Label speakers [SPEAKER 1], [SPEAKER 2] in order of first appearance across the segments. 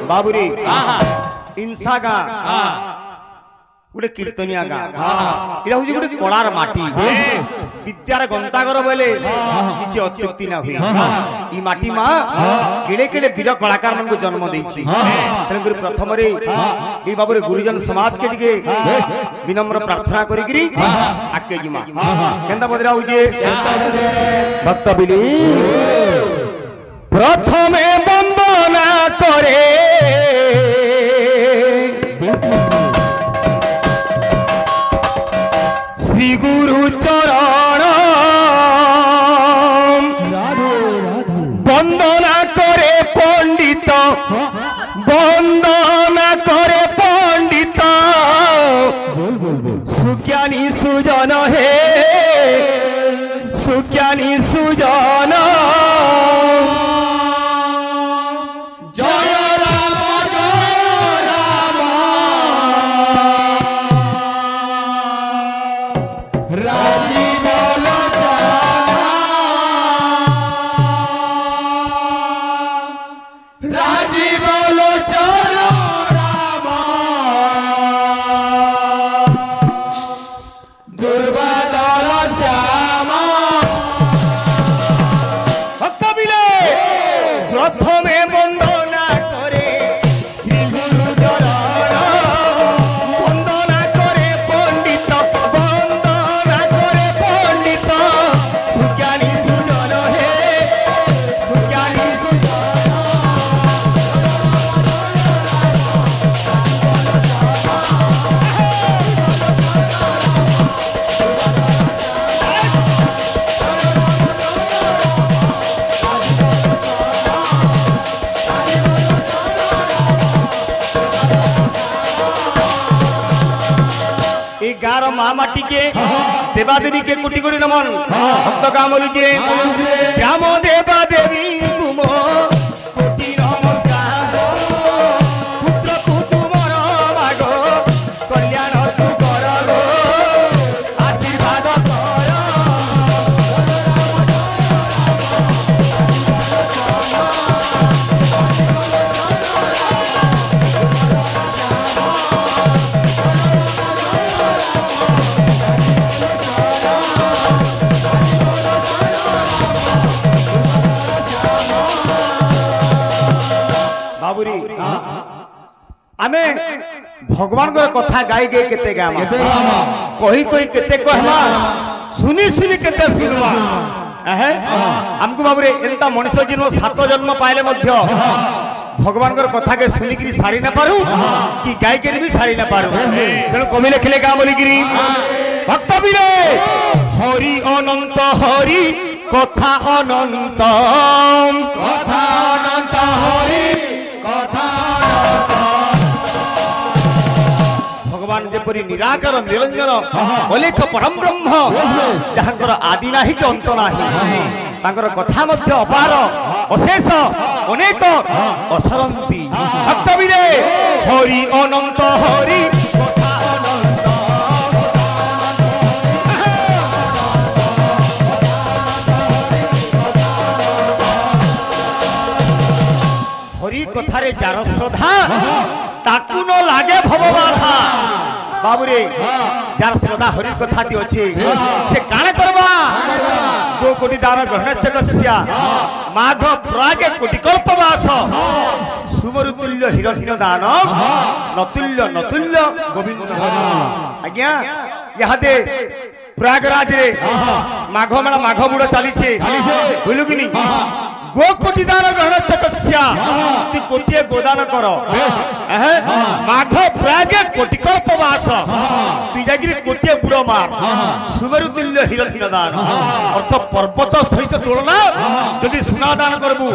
[SPEAKER 1] बाबुरी इंसा गा गोटे कीर्तनिया गाँ यहाँ हूँ गोटे कलार माटी विद्यार गंतागर बोले किसी अत्युक्ति ना हुई ई माटी माँ केड़े केड़े वीर कलाकार मान को जन्म देछि तेणुक प्रथम ये बाबू गुरुजन समाज के टिके विनम्र प्रार्थना करी आके जी माँ केंता बदरा होजे भक्त बिली प्रथमे वंदना करे श्री गुरु चरण वंदना करे पंडित वंदना करे पंडित सुज्ञानी सुजन हे सुज्ञानी सुजन माटी के देवा देवी के कोटि कोटि नमन भक्त कामली के श्याम देवा देवी तुम कोटि नमस्कार पुत्र को तुमर मागो कल्याण तू कर गो आशीर्वाद कर आमे भगवान को कथा गाई गई केते गामा कही कही केते कहला सुनी सुनी केते सुनवा हमको बाबूरे एंता मनुष्य जन्म 7 जन्म पाइले मध्य भगवान को कथा के सुनी करी सारी ना पारू कि गाई के भी सारी ना पारू तेणु कवि लिखले गाँ बोलिकी भक्त बिरे हरि अनंत हरि कथा अनंत हरि कथा भगवान जेपरी निराकार निरंजन अलेख परम ब्रह्म जहांकर आदि नाही कि अंत नाही तांकर कथा मध्य अपार अशेष अनेक असरंती भक्त बिरे हरि अनंत हरि कथा अनंत हरि कथारे जार श्रद्धा ताकू न लागे भवबाधा बाबूरे जार श्रद्धा हरि कथा दी अच्छे से काण करबा 2 कोटी दान ग्रहण चकस्या माघ प्रागे कोटि कल्पवास सुमरुतुल्य हिरण्य दान नतुल्य नतुल्य गोविंद आज्ञा यहादे प्रयागराज रे माघ मेला माघ बुड़ चली बुलू कि गो कोटि दान ग्रहण चकस्या तु कोटिए गोदान कर माघ प्रागे कोटि कल्पवास तु जागिरी कोटिए बुड़ मार सुमेरुतुल्य हिरण्य दान अर्थ पर्वत सहित तुलना जदि सुना दान करबु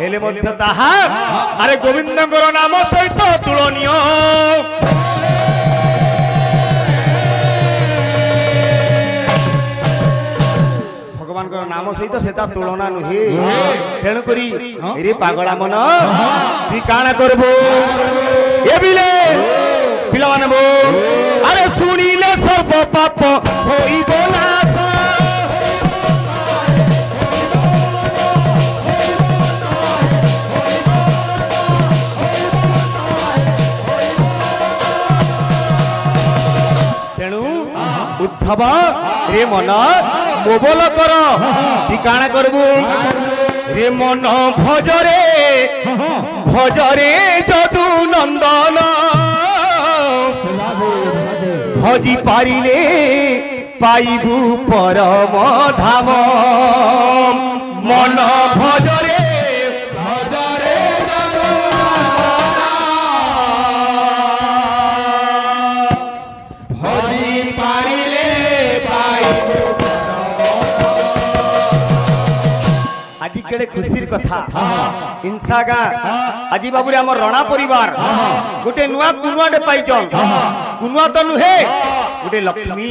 [SPEAKER 1] हेले मध्य ताहा अरे गोविंदंकर नाम सहित तुलनीय भगवान नाम सहित सेता तुलना नुहे तेणु करी रे पागला मन तु काना करबो ए बिले पिला माने बो अरे सुनिले सर्व पाप होइबो नाश थबा रे मन मोबल कर काण करबू रे मन भजरे भजरे जदु नंदन भजी पारिले पाइबू परम धाम मन भजरे भजरे जदु भजी पारिले पाइबू आज केड़े खुशीर कथा इंसागा आज बाबू आम रणा परिवार गोटे नुआ कुनुआटे पाइचन कुनुआ तो नुहे गोटे लक्ष्मी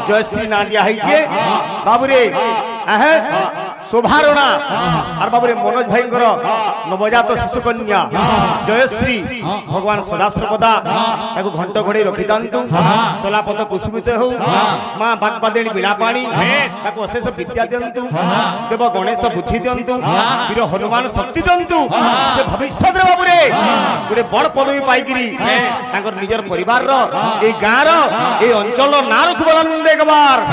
[SPEAKER 1] जयश्री ना दिया बाबूरे शोभारणा और बाबूरे मनोज भाई नवजात शिशु कन्या जयश्री भगवान सदाश्रपदा घंट घोड़े रखी था चलापथ कुसुमित हो माँ बागबादेणी बीणापाणी अशेष विद्या दिंतु देव गणेश बुद्धि दिंतु वीर हनुमान शक्ति दिंतु से भविष्य बाबूरे गोटे बड़ पदवी पाइकी निजर परिवार गाँव अंचल ना रखा देखबार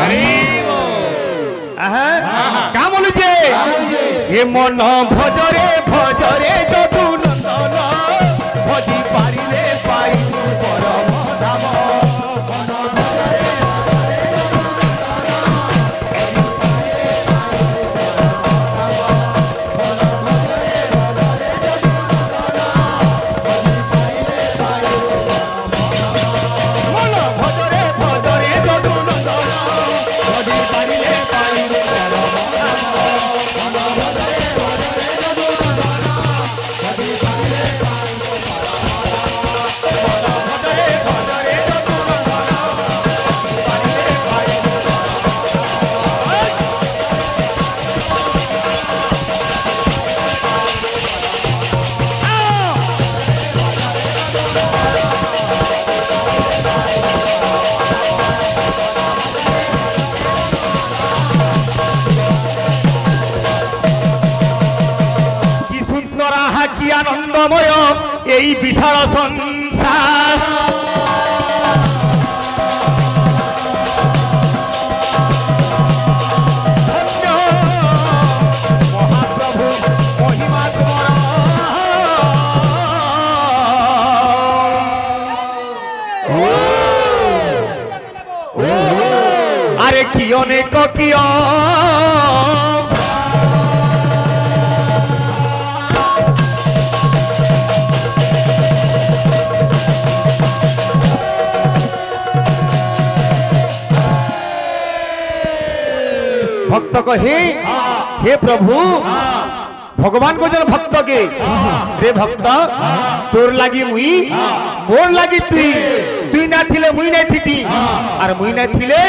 [SPEAKER 1] क्या बोलुचे ये मन भजरे भजरे जदु नंदन भजी पारिले पाइबू परम धाम मन भजरे की आनंदमय यही विशाल संसार महाप्रभु महिमा अरे कियो ने को कियो भक्त कहे हे प्रभु भगवान को जन भक्त के रे भक्त तोर लागी मुई मोर लागी तुई तुई ना थिले मुई नहीं थी और मुई नहीं थिले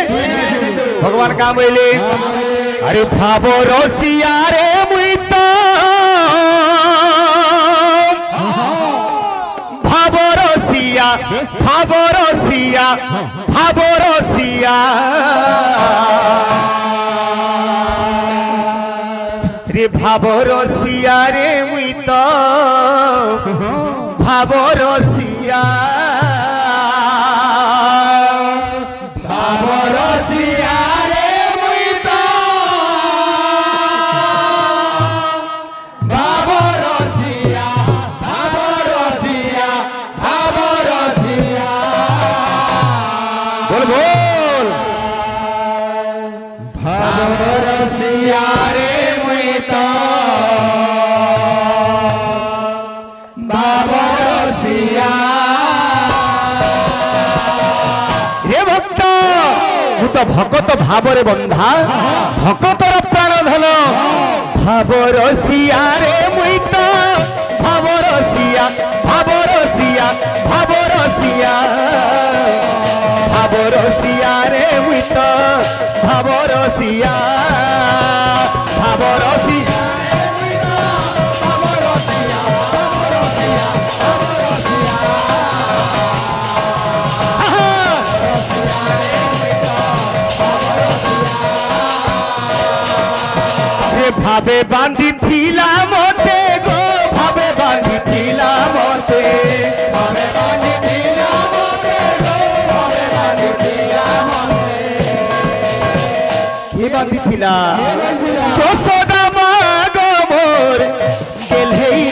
[SPEAKER 1] भगवान का बोले अरे भावो रसिया रे मुई तो भावो रसिया भावो रसिया भावो रसिया भावरसिया रे मुई तो भावरसिया भावरसिया रे मुई तो भावरसिया भावरसिया भावरसिया बोल बोल भावरसिया रे तो भगत भावरे बंधा भगतर प्राण धन भावरसिया रे मुई तो भावरसिया भावरसिया भावरसिया भावरसिया रे मुई तो भावरसिया भावरसिया भावे बांधी थिला मोते गो भावे बांधी थिला मोते भावे बांधी थिला मोते गो भावे बांधी थिला मोते बांधी थिला यशोदा माँ गो मोर गेलई